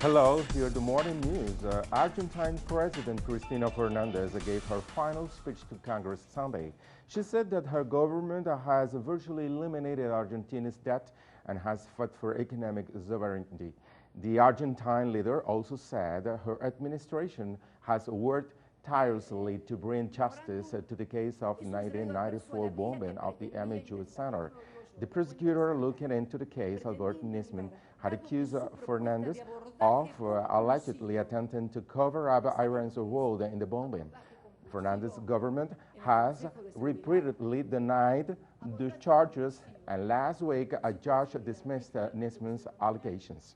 Hello, here the morning news. Argentine President Cristina Fernandez gave her final speech to Congress Sunday. She said that her government has virtually eliminated Argentina's debt and has fought for economic sovereignty. The Argentine leader also said her administration has worked tirelessly to bring justice to the case of 1994 bombing of the MINOSO Center. The prosecutor looking into the case, Albert Nisman, had accused Fernandez of allegedly attempting to cover up Iran's role in the bombing. Fernandez's government has repeatedly denied the charges, and last week a judge dismissed Nisman's allegations.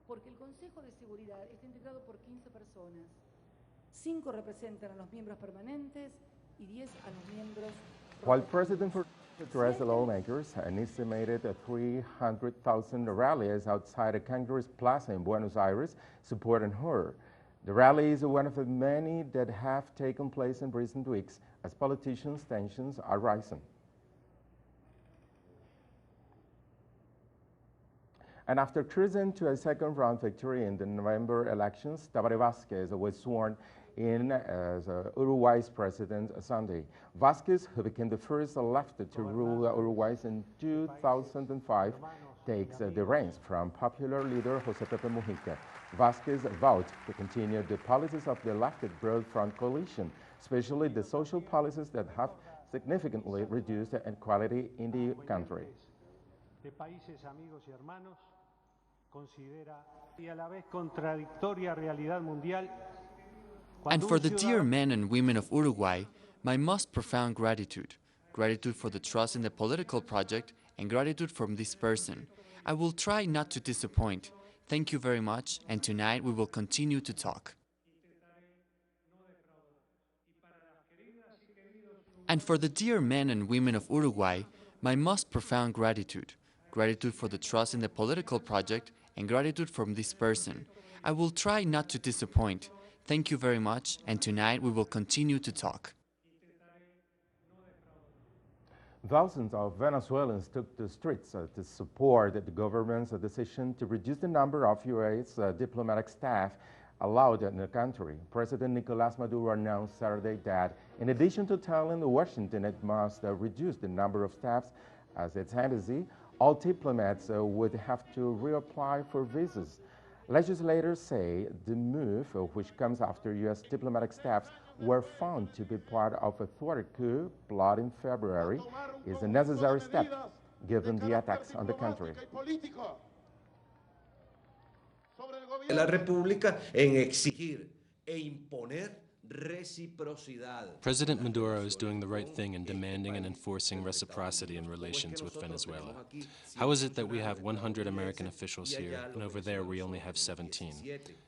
Porque el Consejo de Seguridad está integrado por 15 personas. 5 representan a los miembros permanentes y 10 a los miembros. While President Fernandez addressed lawmakers, an estimated 300,000 rallies outside the Congress Plaza in Buenos Aires supporting her. The rally is one of the many that have taken place in recent weeks as politicians' tensions are rising. And after cruising to a second-round victory in the November elections, TABARE VASQUEZ was sworn in as Uruguay's president Sunday. VASQUEZ, who became the first elected to rule Uruguay in 2005, takes the reins from popular leader José Pepe Mujica. VASQUEZ vowed to continue the policies of the elected Broad Front coalition, especially the social policies that have significantly reduced inequality in the country. De países amigos y hermanos, considera y a la vez contradictoria realidad mundial. And for the dear men and women of Uruguay, my most profound gratitude. Gratitude for the trust in the political project and gratitude from this person. I will try not to disappoint. Thank you very much, and tonight we will continue to talk. And for the dear men and women of Uruguay, my most profound gratitude. Gratitude for the trust in the political project and gratitude from this person. I will try not to disappoint. Thank you very much, and tonight we will continue to talk. Thousands of Venezuelans took to the streets to support the government's decision to reduce the number of U.S. Diplomatic staff allowed in the country. President Nicolás Maduro announced Saturday that, in addition to telling Washington it must reduce the number of staffs as its embassy, all diplomats would have to reapply for visas. Legislators say the move, which comes after U.S. diplomatic staffs were found to be part of a thwarted coup plot in February, is a necessary step given the attacks on the country. La República en exigir e imponer reciprocidad. President Maduro is doing the right thing in demanding and enforcing reciprocity in relations with Venezuela. How is it that we have 100 American officials here, and over there we only have 17?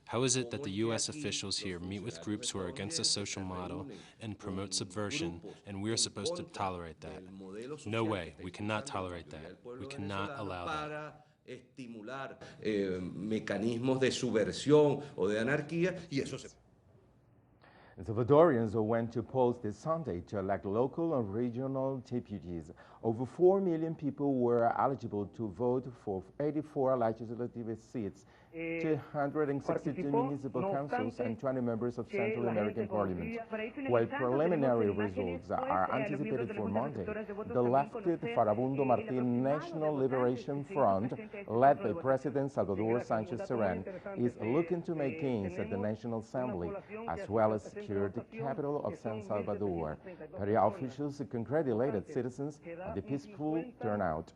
How is it that the U.S. officials here meet with groups who are against the social model and promote subversion, and we are supposed to tolerate that? No way, we cannot tolerate that. We cannot allow that. Estimular mecanismos de subversión o de anarquía, y eso se... Salvadorians went to polls this Sunday to elect local and regional deputies. Over 4 million people were eligible to vote for 84 legislative seats, 262 municipal councils, and 20 members of Central American Parliament. While preliminary results are anticipated for Monday, the lefted Farabundo Martín National Liberation Front, led by President Salvador Sánchez Serén, is looking to make gains at the National Assembly, as well as secure the capital of San Salvador. Party officials congratulated citizens on the peaceful turnout.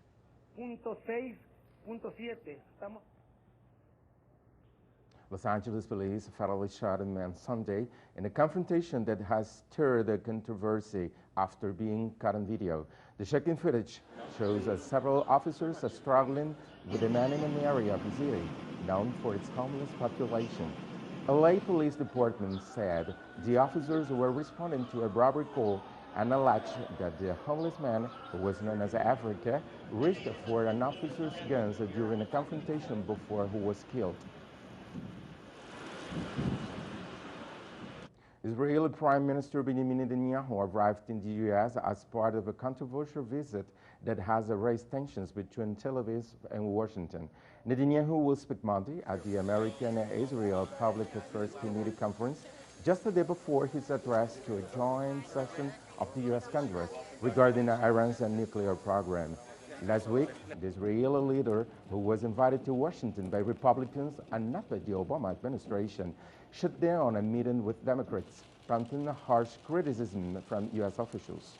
Los Angeles police fatally shot a man Sunday in a confrontation that has stirred a controversy after being caught on video. The shocking footage shows several officers struggling with a man in an area of the city known for its homeless population. LA Police Department said the officers were responding to a robbery call and alleged that the homeless man, who was known as Africa, reached for an officer's guns during a confrontation before he was killed. Israeli Prime Minister Benjamin Netanyahu arrived in the U.S. as part of a controversial visit that has raised tensions between Tel Aviv and Washington. Netanyahu will speak Monday at the American-Israel Public Affairs Committee conference just a day before his address to a joint session of the U.S. Congress regarding Iran's nuclear program. Last week, the Israeli leader, who was invited to Washington by Republicans and not by the Obama administration, shut down a meeting with Democrats, prompting harsh criticism from U.S. officials.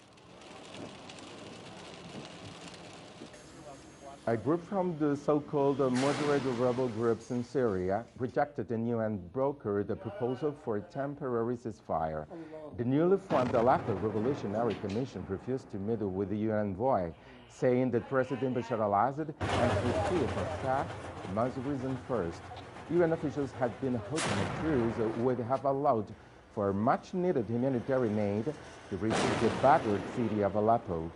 A group from the so-called moderate rebel groups in Syria rejected the UN brokered the proposal for a temporary ceasefire. The newly formed LA.P.D Revolutionary Commission refused to meet with the UN envoy, saying that President Bashar al-Assad and his chief of staff must reason first. UN officials had been hoping a truce would have allowed for much-needed humanitarian aid to reach the battered city of Aleppo.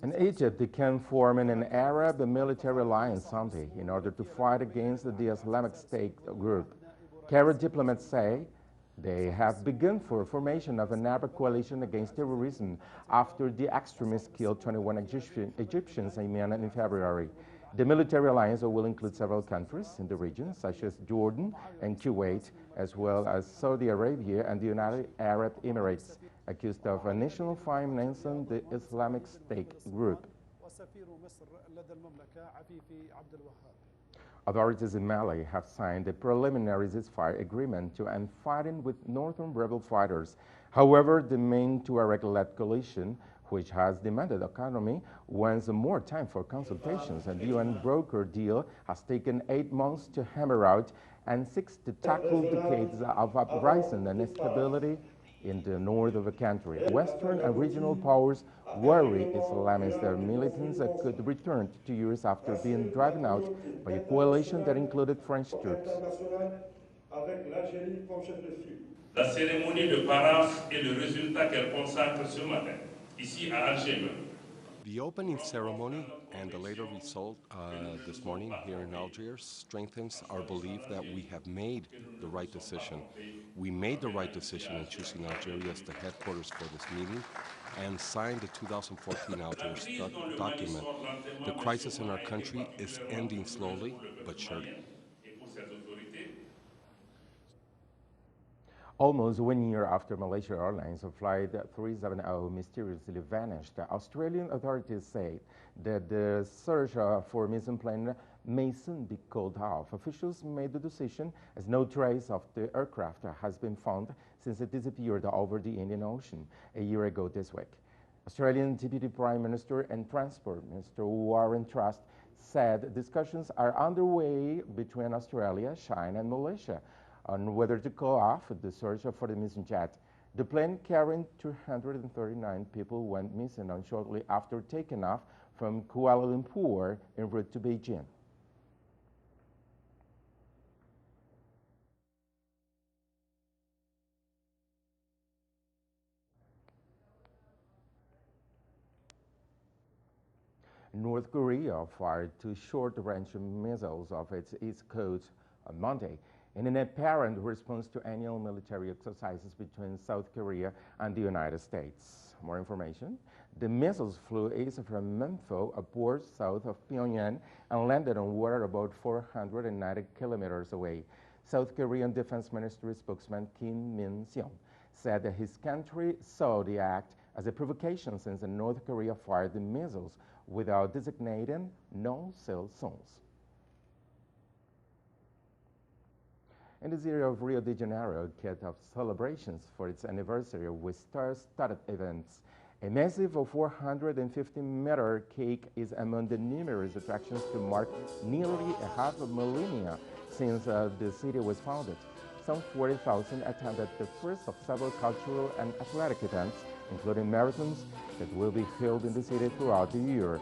In Egypt, they can form an Arab military alliance Sunday in order to fight against the Islamic State group. Cairo diplomats say they have begun for formation of an Arab coalition against terrorism after the extremists killed 21 Egyptians in February. The military alliance will include several countries in the region, such as Jordan and Kuwait, as well as Saudi Arabia and the United Arab Emirates, accused of initially financing the Islamic State group. Authorities in Mali have signed a preliminary ceasefire agreement to end fighting with northern rebel fighters. However, the main Tuareg-led coalition, which has demanded autonomy, wants more time for consultations, and the UN broker deal has taken 8 months to hammer out and seeks to tackle decades of uprising and instability in the north of the country. Western and regional powers worry Islamist militants could return to years after being driven out by a coalition that included French troops. La cérémonie de paraphe et le résultat qu'elle consacre ce matin, ici à Alger. The opening ceremony and the later result this morning here in Algiers strengthens our belief that we have made the right decision. We made the right decision in choosing Algeria as the headquarters for this meeting and signed the 2014 Algiers document. The crisis in our country is ending slowly but surely. Almost 1 year after Malaysia Airlines Flight 370 mysteriously vanished, Australian authorities say that the search for missing plane may soon be called off. Officials made the decision as no trace of the aircraft has been found since it disappeared over the Indian Ocean a year ago this week. Australian Deputy Prime Minister and Transport Minister Warren Truss said discussions are underway between Australia, China and Malaysia on whether to call off the search for the missing jet. The plane carrying 239 people went missing shortly after taking off from Kuala Lumpur en route to Beijing. North Korea fired 2 short-range missiles off its east coast on Monday in an apparent response to annual military exercises between South Korea and the United States. More information. The missiles flew east from Minpo, a port south of Pyongyang, and landed on water about 490 kilometers away. South Korean Defense Ministry spokesman Kim Min-seong said that his country saw the act as a provocation since North Korea fired the missiles without designating no-sail zones. In the city of Rio de Janeiro, kicked off celebrations for its anniversary with star-studded events. A massive 450-meter cake is among the numerous attractions to mark nearly a half a millennia since the city was founded. Some 40,000 attended the first of several cultural and athletic events, including marathons that will be held in the city throughout the year.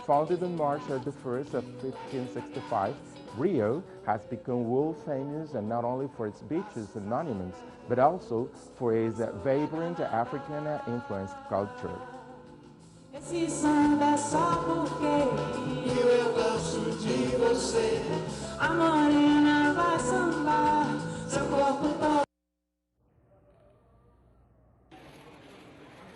Founded on March the 1st of 1565, Rio has become world famous and not only for its beaches and monuments, but also for its vibrant African-influenced culture.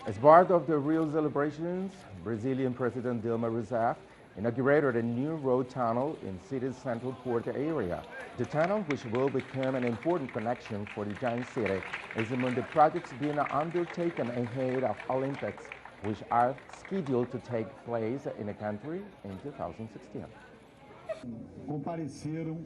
As part of the Rio celebrations, Brazilian President Dilma Rousseff inaugurated a new road tunnel in city's central port area. The tunnel, which will become an important connection for the giant city, is among the projects being undertaken ahead of Olympics, which are scheduled to take place in the country in 2016. Compareceram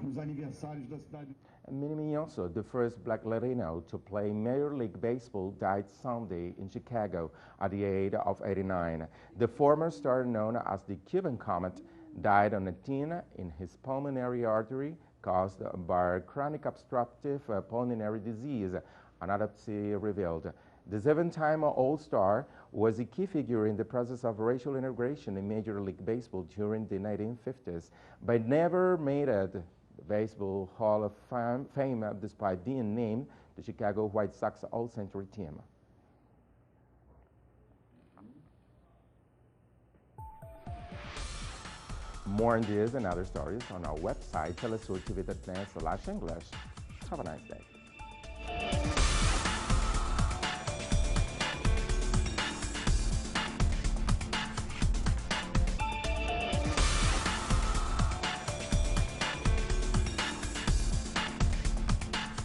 nos aniversários da cidade. MINOSO, the first black Latino to play Major League Baseball, died Sunday in Chicago at the age of 89. The former star, known as the Cuban Comet, died on a teen in his pulmonary artery caused by chronic obstructive pulmonary disease, an autopsy revealed. The seven-time All-Star was a key figure in the process of racial integration in Major League Baseball during the 1950s, but never made it the Baseball Hall of Fame despite being named the Chicago White Sox All-Century team. More on this and other stories on our website, telesurtv.net/English. Have a nice day.